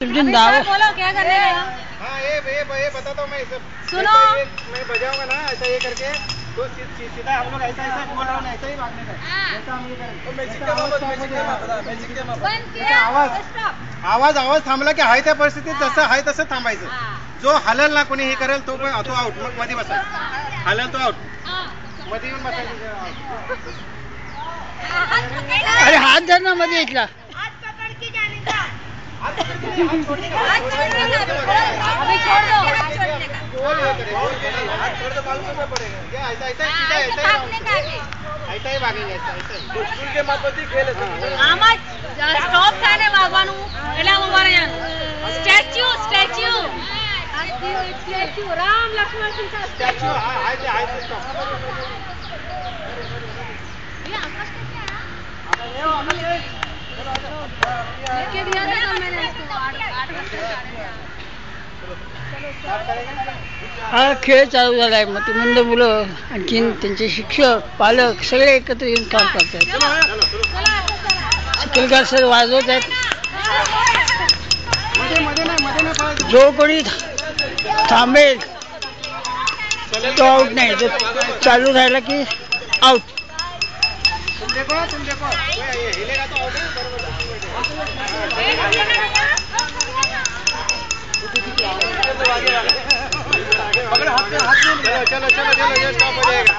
बोलो क्या करने गए हो? हाँ ये बताता हूँ मैं इसे। सुनो मैं बजाऊंगा ना ऐसा ये करके तो सीधा हम लोग ऐसा ऐसा बोल रहा हूँ ऐसा ही भागने का ऐसा हम लोग आवाज थांबला की हाय त्या परिस्थितीत जसं हाय तसं थांबायचं. जो हलल ना कोणी हे करेल तो आउट. मग मध्ये बसायचं. हलल तो आउट. मध्ये येऊन बसायचं. अरे हात धर ना मध्ये इथला. अभी छोड़ दो. हाथ छोड़ दो मालूम नहीं पड़ेगा. ऐसा ही भागेंगे ऐसा स्कूल के मापती खेल है. આમાં સ્ટોપ થાય ને વાગવાનું એટલે આમ અમારે સ્ટેચ્યુ રામ લક્ષ્મણ સીતા स्टैच्यू हाय स्टॉप. ये आकाश का क्या है? लेके दिया था कल मैंने इसको 8 बजे. हा खेळ चालू झालाय. मतिमंद मुलं आणखीन त्यांचे शिक्षक पालक सगळे एकत्र येऊन काम करतात. चिखलकर सर वाजवत आहेत. जो कोणी थांबेल तो आउट नाही. जो चालू राहिला की आउट. तुम देखो हिलेगा तो आउट है. पकड़ो हाथ में चलो ये स्टॉप हो जाएगा.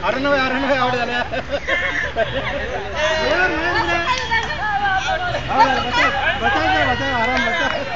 अरुण भाई आवड झाला. बचाव